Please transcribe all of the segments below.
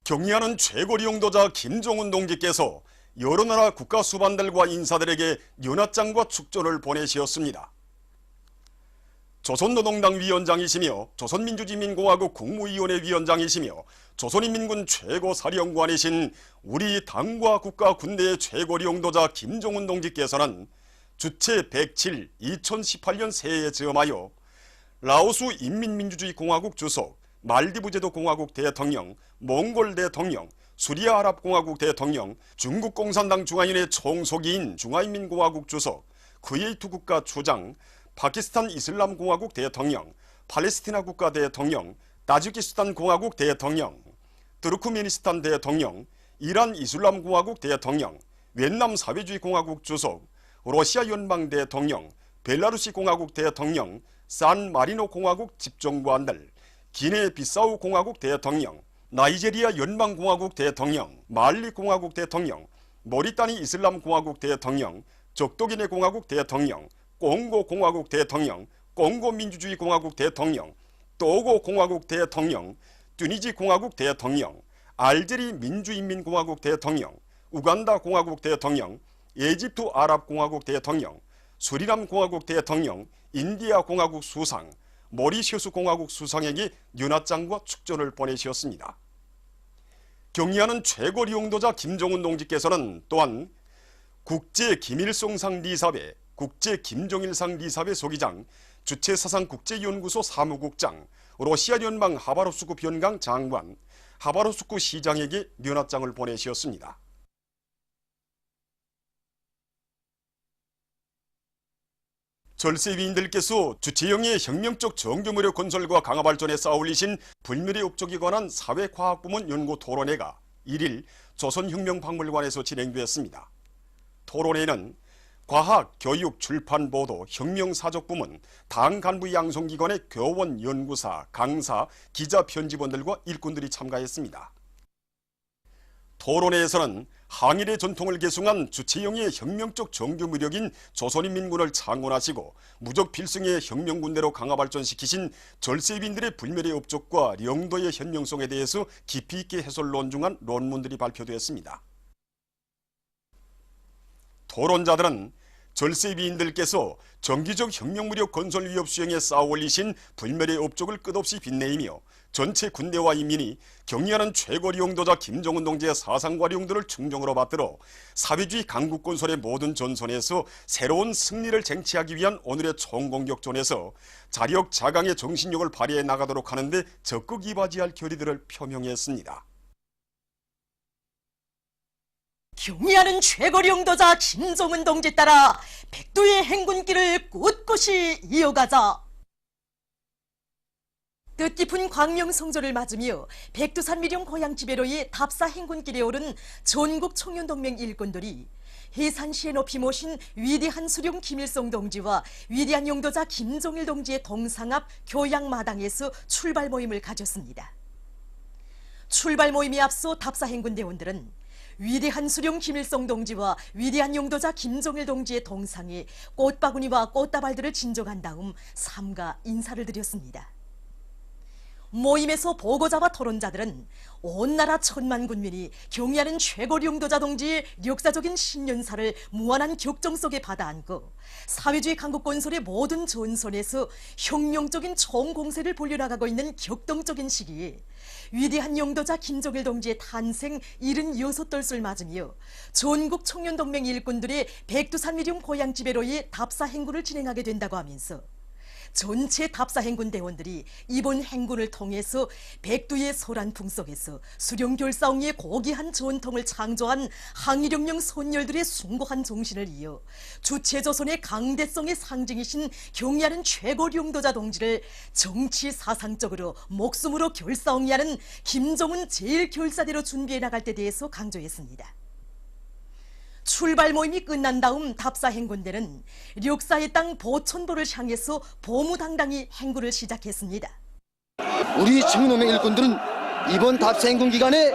경의하는 최고리 용도자 김정은 동지께서 여러 나라 국가 수반들과 인사들에게 연하장과 축전을 보내시었습니다. 조선노동당 위원장이시며 조선민주주의민공화국 국무위원회 위원장이시며 조선인민군 최고사령관이신 우리 당과 국가 군대의 최고리 용도자 김정은 동지께서는 주체 107 2018년 새해에 즈음하여 라오스 인민민주주의공화국 주석, 말디브 제도공화국 대통령, 몽골 대통령, 수리아아랍공화국 대통령, 중국공산당 중앙위원회 총서기인 중화인민공화국 주석, 쿠웨이트 국가 주장, 파키스탄 이슬람공화국 대통령, 팔레스티나 국가 대통령, 타지키스탄 공화국 대통령, 투르크메니스탄 대통령, 이란 이슬람공화국 대통령, 베트남 사회주의 공화국 주석, 러시아 연방 대통령, 벨라루시 공화국 대통령, 산마리노 공화국 집정관들, 기네 비사우 공화국 대통령, 나이제리아 연방공화국 대통령, 말리 공화국 대통령, 모리타니 이슬람 공화국 대통령, 적도기네 공화국 대통령, 꽁고 공화국 대통령, 꽁고 민주주의 공화국 대통령, 토고 공화국 대통령, 튀니지 공화국 대통령, 알제리 민주인민공화국 대통령, 우간다 공화국 대통령, 에집트 아랍공화국 대통령, 수리남 공화국 대통령, 인디아 공화국 수상, 모리셔스 공화국 수상에게 연하장과 축전을 보내시었습니다. 경의하는 최고리 용도자 김정은 동지께서는 또한 국제 김일성상 리사회, 국제 김정일상 리사회 소기장, 주체사상 국제연구소 사무국장, 러시아 연방 하바롭스크 변강 장관, 하바롭스크 시장에게 연하장을 보내시었습니다. 절세위인들께서 주체형의 혁명적 정규무력 건설과 강화 발전에 쌓아올리신 불멸의 업적에 관한 사회과학부문 연구 토론회가 1일 조선혁명박물관에서 진행되었습니다. 토론회는 과학, 교육, 출판, 보도, 혁명사적부문, 당 간부 양성기관의 교원, 연구사, 강사, 기자, 편집원들과 일꾼들이 참가했습니다. 토론회에서는 항일의 전통을 계승한 주체형의 혁명적 정규무력인 조선인민군을 창건하시고 무적필승의 혁명군대로 강화 발전시키신 절세위인들의 불멸의 업적과 영도의 현명성에 대해서 깊이 있게 해설 논중한 논문들이 발표되었습니다. 토론자들은 절세위인들께서 정기적 혁명무력 건설 위협 수행에 쌓아올리신 불멸의 업적을 끝없이 빛내이며 전체 군대와 인민이 경의하는 최고리 용도자 김정은 동지의 사상과 용도를 충정으로 받들어 사회주의 강국 건설의 모든 전선에서 새로운 승리를 쟁취하기 위한 오늘의 총공격전에서 자력 자강의 정신력을 발휘해 나가도록 하는데 적극 이바지할 결의들을 표명했습니다. 경의하는 최고리 용도자 김정은 동지 따라 백두의 행군길을 꿋꿋이 이어가자. 뜻깊은 광명성조를 맞으며 백두산 미령 고향 지배로의 답사 행군길에 오른 전국 청년동맹 일꾼들이 해산시에 높이 모신 위대한 수령 김일성 동지와 위대한 용도자 김정일 동지의 동상 앞 교양마당에서 출발 모임을 가졌습니다. 출발 모임에 앞서 답사 행군대원들은 위대한 수령 김일성 동지와 위대한 용도자 김정일 동지의 동상에 꽃바구니와 꽃다발들을 진정한 다음 삼가 인사를 드렸습니다. 모임에서 보고자와 토론자들은 온 나라 천만 군민이 경의하는 최고리 용도자 동지의 역사적인 신년사를 무한한 격정 속에 받아안고 사회주의 강국 건설의 모든 전선에서 혁명적인 총공세를 벌려나가고 있는 격동적인 시기에 위대한 용도자 김정일 동지의 탄생 76돌을 맞으며 전국 청년동맹 일꾼들의 백두산 미령 고향 지배로의 답사 행군을 진행하게 된다고 하면서 전체 답사 행군 대원들이 이번 행군을 통해서 백두의 소란풍 속에서 수령결사옹의 고귀한 전통을 창조한 항일혁명 선열들의 숭고한 정신을 이어 주체조선의 강대성의 상징이신 경의하는 최고리 용도자 동지를 정치 사상적으로 목숨으로 결사옹이하는 김정은 제1결사대로 준비해 나갈 때 대해서 강조했습니다. 출발 모임이 끝난 다음 답사 행군대는 력사의 땅 보천보를 향해서 보무당당히 행군을 시작했습니다. 우리 청년동맹 일꾼들은 이번 답사 행군 기간에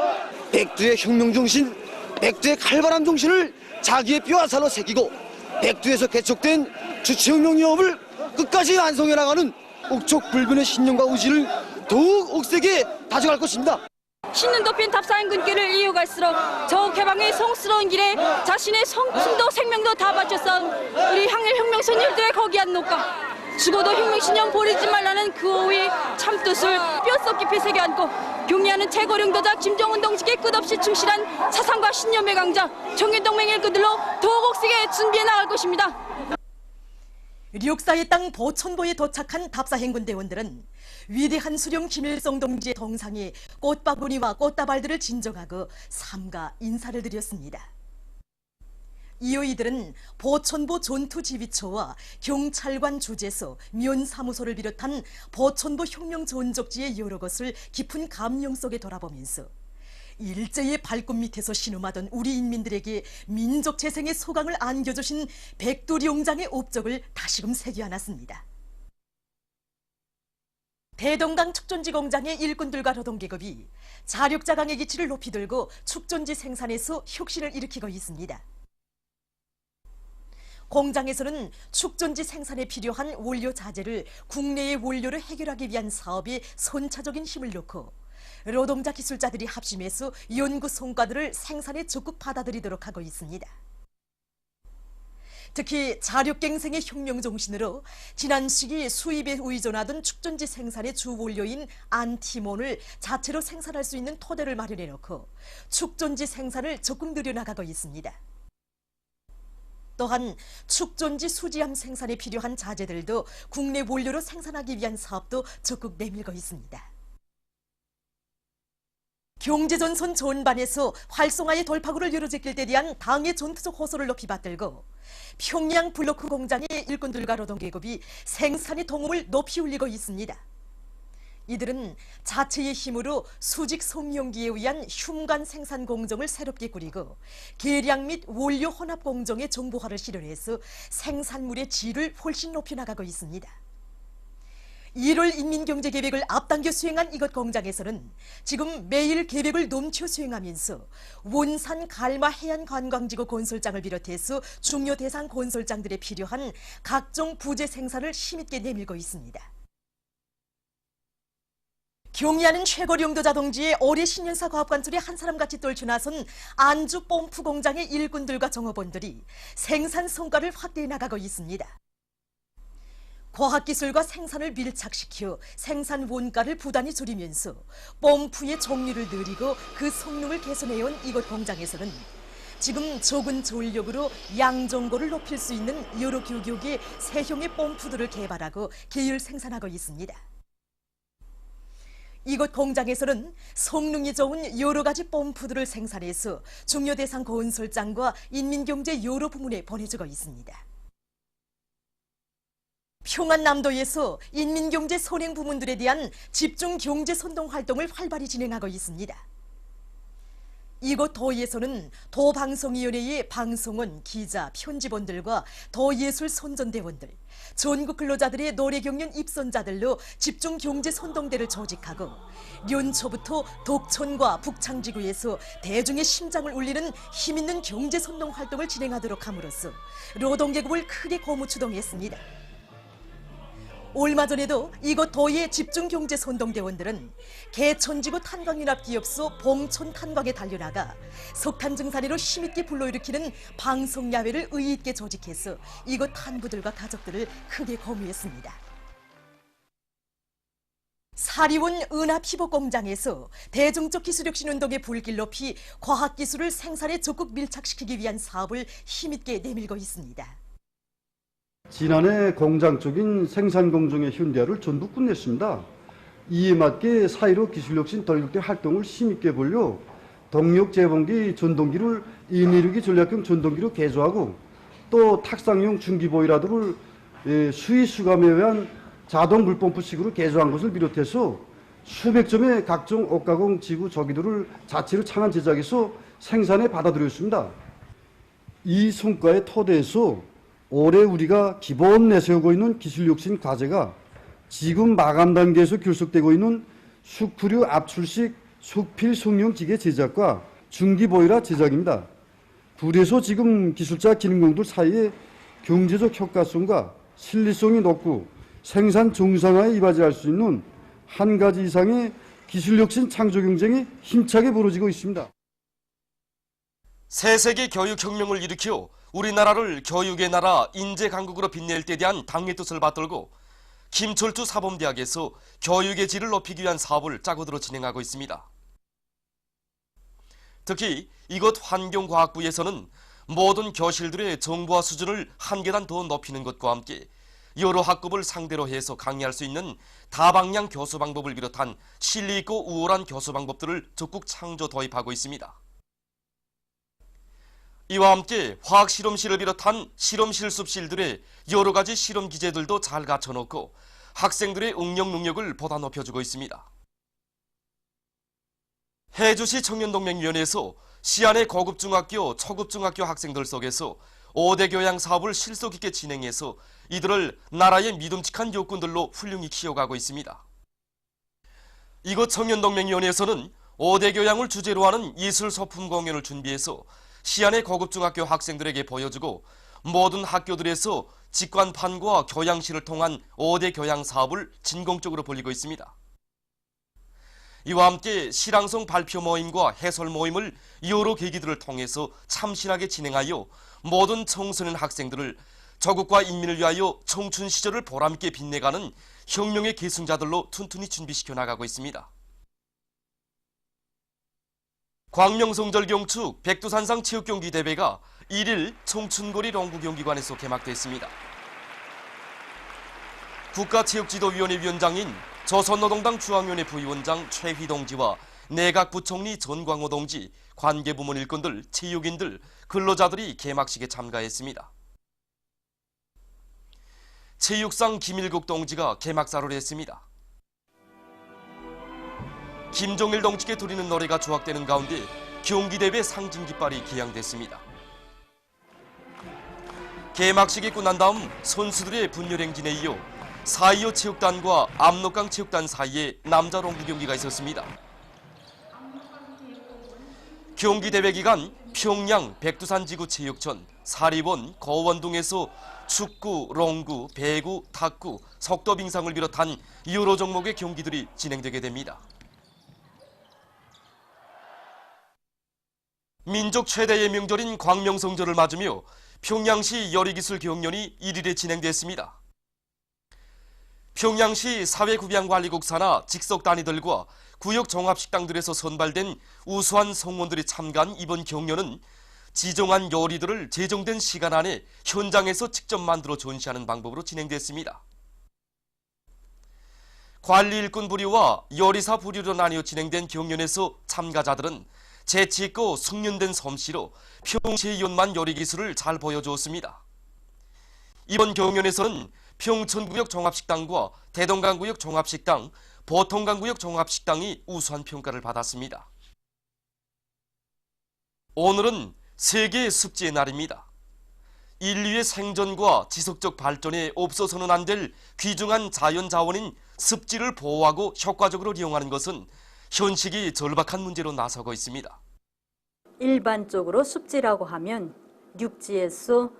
백두의 혁명정신, 백두의 칼바람 정신을 자기의 뼈와 살로 새기고 백두에서 개척된 주체혁명위협을 끝까지 완성해 나가는 옥촉불변의 신념과 의지를 더욱 억세게 다져갈 것입니다. 신년도 핀 답사행군길을 이어갈수록 저 개방의 성스러운 길에 자신의 숨도 생명도 다 바쳤던 우리 혁명 선열들의 거기한 녹가, 죽어도 혁명신념 버리지 말라는 그 어휘의 참뜻을 뼛속 깊이 새겨안고 경리하는 최고령도자 김정은 동지께 끝없이 충실한 사상과 신념의 강자 정일동맹 일꾼들로 더욱 세게 준비해 나갈 것입니다. 력사의 땅 보천보에 도착한 답사행군 대원들은 위대한 수령 김일성 동지의 동상에 꽃바구니와 꽃다발들을 진정하고 삼가 인사를 드렸습니다. 이어 이들은 보천보 전투지휘처와 경찰관 주재소, 면사무소를 비롯한 보천보 혁명전적지의 여러 것을 깊은 감명 속에 돌아보면서 일제의 발꿈 밑에서 신음하던 우리 인민들에게 민족 재생의 소강을 안겨주신 백두룡장의 업적을 다시금 새겨안았습니다. 대동강 축전지 공장의 일꾼들과 노동계급이 자력자강의 기치를 높이 들고 축전지 생산에서 혁신을 일으키고 있습니다. 공장에서는 축전지 생산에 필요한 원료 자재를 국내의 원료로 해결하기 위한 사업에 선차적인 힘을 놓고 노동자 기술자들이 합심해서 연구 성과들을 생산에 적극 받아들이도록 하고 있습니다. 특히 자력갱생의 혁명 정신으로 지난 시기 수입에 의존하던 축전지 생산의 주 원료인 안티몬을 자체로 생산할 수 있는 토대를 마련해 놓고 축전지 생산을 적극 늘려나가고 있습니다. 또한 축전지 수지함 생산에 필요한 자재들도 국내 원료로 생산하기 위한 사업도 적극 내밀고 있습니다. 경제전선 전반에서 활성화의 돌파구를 열어제낄 때 대한 당의 전투적 호소를 높이 받들고 평양 블로크 공장의 일꾼들과 노동계급이 생산의 동음을 높이 울리고 있습니다. 이들은 자체의 힘으로 수직 성형기에 의한 흉간 생산 공정을 새롭게 꾸리고 계량 및 원료 혼합 공정의 정보화를 실현해서 생산물의 질을 훨씬 높여나가고 있습니다. 1월 인민경제계획을 앞당겨 수행한 이것 공장에서는 지금 매일 계획을 넘쳐 수행하면서 원산 갈마 해안관광지구 건설장을 비롯해서 중요 대상 건설장들에 필요한 각종 부재 생산을 힘있게 내밀고 있습니다. 경의하는 최고령도자 동지의 올해 신년사 과업관철에 한 사람같이 떨쳐나선 안주 뽐프 공장의 일꾼들과 종업원들이 생산 성과를 확대해 나가고 있습니다. 과학기술과 생산을 밀착시켜 생산 원가를 부단히 줄이면서 뽐프의 종류를 늘리고 그 성능을 개선해온 이곳 공장에서는 지금 적은 전력으로 양정고를 높일 수 있는 여러 규격의 세형의 뽐프들을 개발하고 계열 생산하고 있습니다. 이곳 공장에서는 성능이 좋은 여러 가지 뽐프들을 생산해서 중요 대상 건설장과 인민경제 여러 부문에 보내주고 있습니다. 평안남도에서 인민경제 선행 부문들에 대한 집중 경제 선동 활동을 활발히 진행하고 있습니다. 이곳 도에서는 도방송위원회의 방송원, 기자, 편집원들과 도예술 선전대원들, 전국 근로자들의 노래경연 입선자들로 집중 경제 선동대를 조직하고 연초부터 독촌과 북창지구에서 대중의 심장을 울리는 힘있는 경제 선동 활동을 진행하도록 함으로써 노동계급을 크게 고무추동했습니다. 얼마 전에도 이곳 도의 집중경제 선동대원들은 개천지구 탄광연합기업소 봉촌 탄광에 달려나가 석탄 증산회로 힘있게 불러일으키는 방송야외를 의의있게 조직해서 이곳 탄부들과 가족들을 크게 고무했습니다. 사리원 은하피복공장에서 대중적 기술혁신 운동의 불길 높이 과학기술을 생산에 적극 밀착시키기 위한 사업을 힘있게 내밀고 있습니다. 지난해 공장 쪽인 생산공정의 현대화를 전부 끝냈습니다. 이에 맞게 사이로 기술혁신 덜격대 활동을 힘있게 벌려 동력재봉기 전동기를 116기 전략형 전동기로 개조하고 또 탁상용 중기보일라도를 수위 수감에 의한 자동 물펌프식으로 개조한 것을 비롯해서 수백 점의 각종 옷가공 지구 조기들을 자체로 창안 제작해서 생산에 받아들였습니다. 이 성과의 토대에서 올해 우리가 기본 내세우고 있는 기술혁신 과제가 지금 마감 단계에서 결속되고 있는 수크류 압출식 속필 성형 기계 제작과 중기보일라 제작입니다. 그래서 지금 기술자 기능공들 사이에 경제적 효과성과 실리성이 높고 생산 정상화에 이바지할 수 있는 한 가지 이상의 기술혁신 창조 경쟁이 힘차게 벌어지고 있습니다. 새 세계 교육혁명을 일으켜 우리나라를 교육의 나라 인재강국으로 빛낼 때 대한 당의 뜻을 받들고 김철두 사범대학에서 교육의 질을 높이기 위한 사업을 짜고들어 진행하고 있습니다. 특히 이곳 환경과학부에서는 모든 교실들의 정보화 수준을 한 계단 더 높이는 것과 함께 여러 학급을 상대로 해서 강의할 수 있는 다방향 교수 방법을 비롯한 실리 있고 우월한 교수 방법들을 적극 창조 도입하고 있습니다. 이와 함께 화학실험실을 비롯한 실험실 습실들의 여러 가지 실험 기제들도 잘 갖춰놓고 학생들의 응용 능력을 보다 높여주고 있습니다. 해주시 청년동맹위원회에서 시안의 고급중학교, 초급중학교 학생들 속에서 5대 교양 사업을 실속 있게 진행해서 이들을 나라의 믿음직한 육군들로 훌륭히 키워가고 있습니다. 이곳 청년동맹위원회에서는 5대 교양을 주제로 하는 이술 소품 공연을 준비해서 시안의 고급중학교 학생들에게 보여주고 모든 학교들에서 직관판과 교양실을 통한 5대 교양 사업을 진공적으로 벌이고 있습니다. 이와 함께 실황성 발표 모임과 해설 모임을 여러 계기들을 통해서 참신하게 진행하여 모든 청소년 학생들을 조국과 인민을 위하여 청춘 시절을 보람있게 빛내가는 혁명의 계승자들로 튼튼히 준비시켜 나가고 있습니다. 광명성절 경축 백두산상 체육경기 대회가 1일 청춘거리 농구경기관에서 개막됐습니다. 국가체육지도위원회 위원장인 조선노동당 중앙위원회 부위원장 최휘 동지와 내각 부총리 전광호 동지, 관계부문 일꾼들, 체육인들, 근로자들이 개막식에 참가했습니다. 체육상 김일국 동지가 개막사를 했습니다. 김종일 동지께 드리는 노래가 조악되는 가운데 경기대회 상징 깃발이 기양됐습니다. 개막식이 끝난 다음 선수들의 분열행진에 이어 4.25 체육단과 압록강 체육단 사이에 남자 농구 경기가 있었습니다. 경기대회 기간 평양 백두산지구 체육촌, 사리원, 거원 등에서 축구, 롱구, 배구, 탁구, 속도빙상을 비롯한 여러 종목의 경기들이 진행되게 됩니다. 민족 최대의 명절인 광명성절을 맞으며 평양시 요리기술 경연이 1일에 진행됐습니다. 평양시 사회구량관리국 산하 직속단위들과 구역 종합식당들에서 선발된 우수한 성원들이 참가한 이번 경연은 지정한 요리들을 제정된 시간 안에 현장에서 직접 만들어 전시하는 방법으로 진행됐습니다. 관리일꾼 부류와 요리사 부류로 나뉘어 진행된 경연에서 참가자들은 재치있고 숙련된 솜씨로 평시연만 요리기술을 잘 보여주었습니다. 이번 경연에서는 평천구역 종합식당과 대동강구역 종합식당, 보통강구역 종합식당이 우수한 평가를 받았습니다. 오늘은 세계 습지의 날입니다. 인류의 생존과 지속적 발전에 없어서는 안 될 귀중한 자연자원인 습지를 보호하고 효과적으로 이용하는 것은 현실이 절박한 문제로 나서고 있습니다. 일반적으로 습지라고 하면 육지에서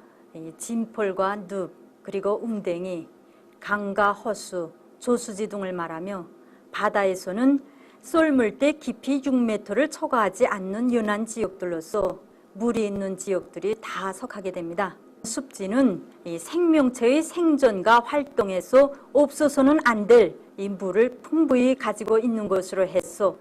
진폴과 늪, 그리고 웅댕이, 강과 호수, 조수지 등을 말하며 바다에서는 썰물대 깊이 6m를 초과하지 않는 연안 지역들로서 물이 있는 지역들이 다 속하게 됩니다. 습지는 이 생명체의 생존과 활동에서 없어서는 안 될 이 물을 풍부히 가지고 있는 것으로 해서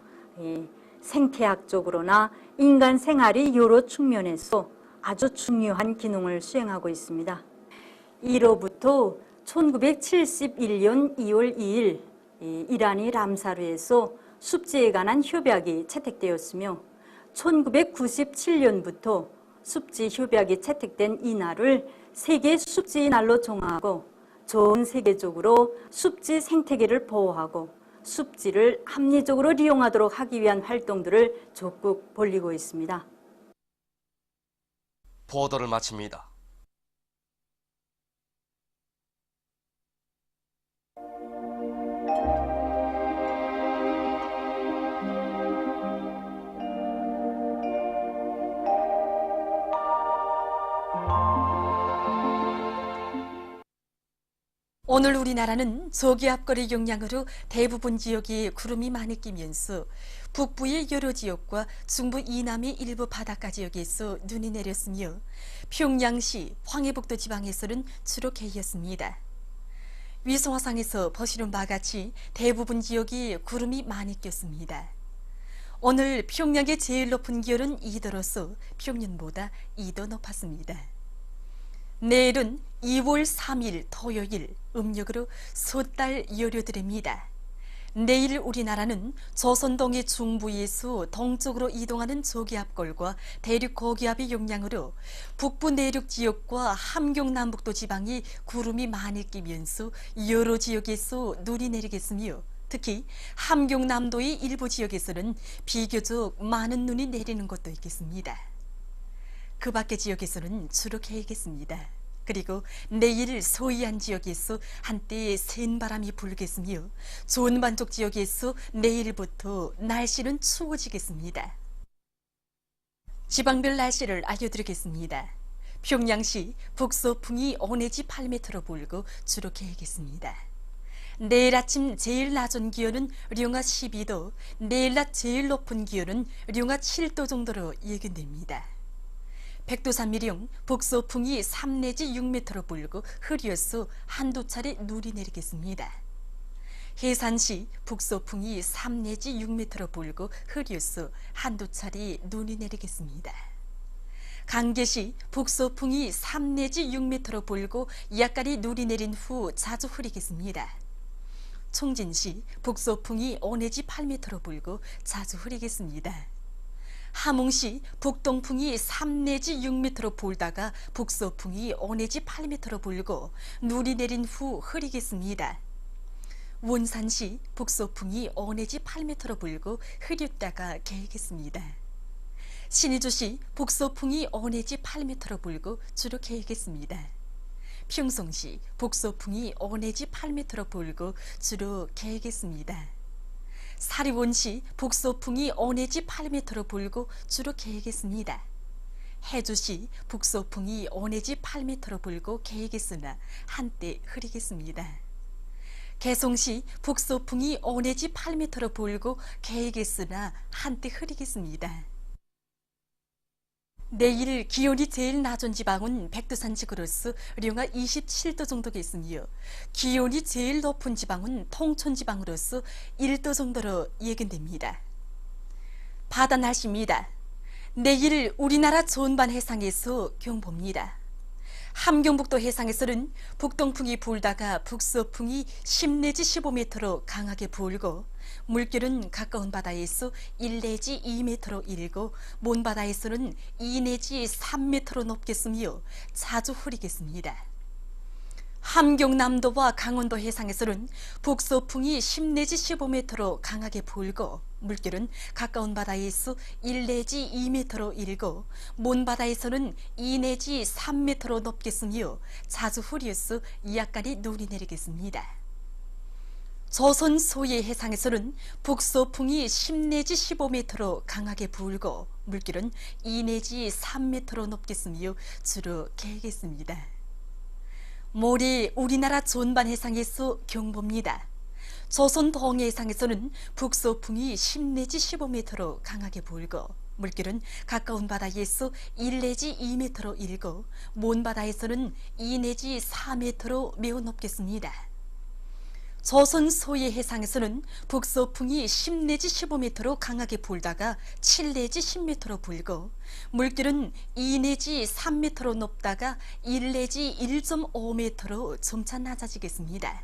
생태학적으로나 인간 생활이 여러 측면에서 아주 중요한 기능을 수행하고 있습니다. 1호부터 1971년 2월 2일 이란이 람사르에서 습지에 관한 협약이 채택되었으며 1997년부터 습지 협약이 채택된 이날을 세계 습지 날로 정하고 전 세계적으로 습지 생태계를 보호하고 습지를 합리적으로 이용하도록 하기 위한 활동들을 적극 벌이고 있습니다. 보도를 마칩니다. 오늘 우리나라는 저기압거리 영향으로 대부분 지역에 구름이 많이 끼면서 북부의 여러 지역과 중부 이남의 일부 바닷가 지역에서 눈이 내렸으며 평양시, 황해북도 지방에서는 주로 개였습니다. 위성화상에서 보시는 바와 같이 대부분 지역에 구름이 많이 꼈습니다. 오늘 평양의 제일 높은 기온은 2도로서 평년보다 2도 높았습니다. 내일은 2월 3일 토요일 음력으로 섣달 열흘입니다. 내일 우리나라는 조선동해 중부에서 동쪽으로 이동하는 저기압골과 대륙 고기압의 영향으로 북부 내륙 지역과 함경 남북도 지방이 구름이 많이 끼면서 여러 지역에서 눈이 내리겠으며 특히 함경 남도의 일부 지역에서는 비교적 많은 눈이 내리는 곳도 있겠습니다. 그 밖의 지역에서는 주로 개겠습니다. 그리고 내일 서해안 지역에서 한때 센 바람이 불겠으며 존반쪽 지역에서 내일부터 날씨는 추워지겠습니다. 지방별 날씨를 알려드리겠습니다. 평양시 북서풍이 5 내지 8m로 불고 주로 개겠습니다. 내일 아침 제일 낮은 기온은 령하 12도, 내일 낮 제일 높은 기온은 령하 7도 정도로 예견됩니다. 백두산미령 북서풍이 3 내지 6m로 불고 흐려서 한두 차례 눈이 내리겠습니다. 해산시 북서풍이 3 내지 6m로 불고 흐려서 한두 차례 눈이 내리겠습니다. 강계시 북서풍이 3 내지 6m로 불고 약간의 눈이 내린 후 자주 흐리겠습니다. 총진시 북서풍이 5 내지 8m로 불고 자주 흐리겠습니다. 함흥시 북동풍이 3 내지 6m로 불다가 북서풍이 5 내지 8m로 불고 눈이 내린 후 흐리겠습니다. 원산시 북서풍이 5 내지 8m로 불고 흐렸다가 개겠습니다. 신의주시 북서풍이 5 내지 8m로 불고 주로 개겠습니다. 평성시 북서풍이 5 내지 8m로 불고 주로 개겠습니다. 사리원시 북서풍이 5 내지 8m로 불고 주로 개겠습니다. 해주시 북서풍이 5 내지 8m로 불고 개겠으나 한때 흐리겠습니다. 개성시 북서풍이 5 내지 8m로 불고 개겠으나 한때 흐리겠습니다. 내일 기온이 제일 낮은 지방은 백두산 지구로서 령하 27도 정도겠으며 기온이 제일 높은 지방은 통천 지방으로서 1도 정도로 예견됩니다. 바다 날씨입니다. 내일 우리나라 전반 해상에서 경보입니다. 함경북도 해상에서는 북동풍이 불다가 북서풍이 10 내지 15m로 강하게 불고 물결은 가까운 바다에서 1 내지 2m로 일고 먼 바다에서는 2 내지 3m로 높겠으며 자주 흐리겠습니다. 함경남도와 강원도 해상에서는 북서풍이 10 내지 15m로 강하게 불고 물결은 가까운 바다에서 1 내지 2m로 일고 먼 바다에서는 2 내지 3m로 높겠으며 자주 흐려서 약간의 눈이 내리겠습니다. 조선 소해 해상에서는 북서풍이 10 내지 15m로 강하게 불고 물결은 2 내지 3m로 높겠으며 주로 개겠습니다. 모레 우리나라 전반 해상에서 경보입니다. 조선 동해 해상에서는 북서풍이 10 내지 15m로 강하게 불고 물결은 가까운 바다에서 1 내지 2m로 일고 먼 바다에서는 2 내지 4m로 매우 높겠습니다. 조선 소해 해상에서는 북서풍이 10 내지 15m로 강하게 불다가 7 내지 10m로 불고 물결은 2 내지 3m로 높다가 1 내지 1.5m로 점차 낮아지겠습니다.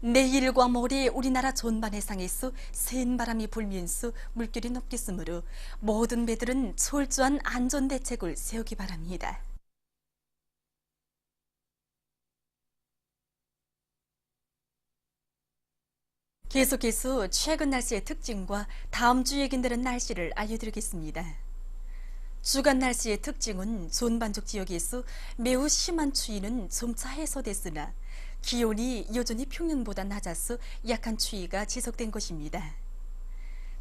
내일과 모레 우리나라 전반 해상에서 센 바람이 불면서 물결이 높겠으므로 모든 배들은 철저한 안전대책을 세우기 바랍니다. 계속해서 최근 날씨의 특징과 다음 주 예견되는 날씨를 알려드리겠습니다. 주간 날씨의 특징은 전반적 지역에서 매우 심한 추위는 점차 해소됐으나 기온이 여전히 평년보다 낮아서 약한 추위가 지속된 것입니다.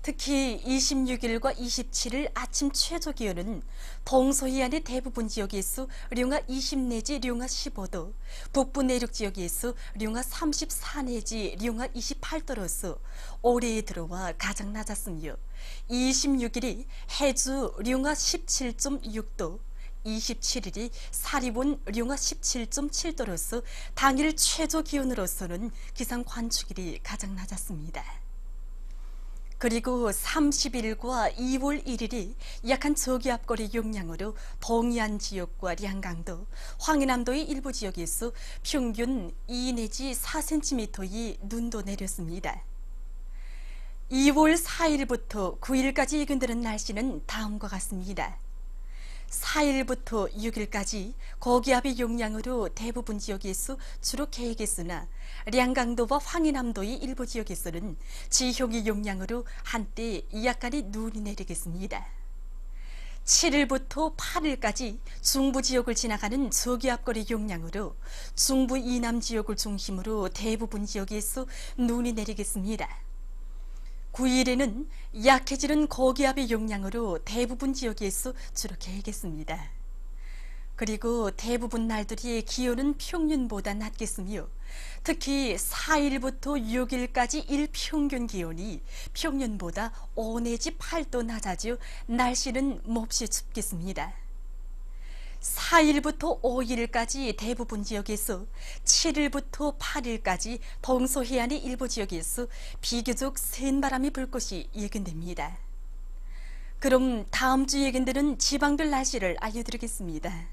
특히 26일과 27일 아침 최저 기온은 동서해안의 대부분 지역에서 령하 20 내지 령하 15도, 북부 내륙 지역에서 령하 34 내지 령하 28도로서 올해에 들어와 가장 낮았으며 26일이 해주 령하 17.6도, 27일이 사리본 령하 17.7도로서 당일 최저 기온으로서는 기상 관측일이 가장 낮았습니다. 그리고 30일과 2월 1일이 약한 저기압골의 영향으로 동해안 지역과 량강도, 황해남도의 일부 지역에서 평균 2 내지 4cm의 눈도 내렸습니다. 2월 4일부터 9일까지 예견되는 날씨는 다음과 같습니다. 4일부터 6일까지 고기압의 영향으로 대부분 지역에서 주로 계획했으나 량강도와 황해남도의 일부 지역에서는 지형의 영향으로 한때 약간의 눈이 내리겠습니다. 7일부터 8일까지 중부 지역을 지나가는 저기압골의 영향으로 중부 이남 지역을 중심으로 대부분 지역에서 눈이 내리겠습니다. 9일에는 약해지는 고기압의 영향으로 대부분 지역에서 주로 계획했습니다. 그리고 대부분 날들이 기온은 평년보다 낮겠으며 특히 4일부터 6일까지 일평균 기온이 평년보다 5 내지 8도 낮아져 날씨는 몹시 춥겠습니다. 4일부터 5일까지 대부분 지역에서 7일부터 8일까지 동서해안의 일부 지역에서 비교적 센 바람이 불 것이 예견됩니다. 그럼 다음 주 예견되는 지방별 날씨를 알려드리겠습니다.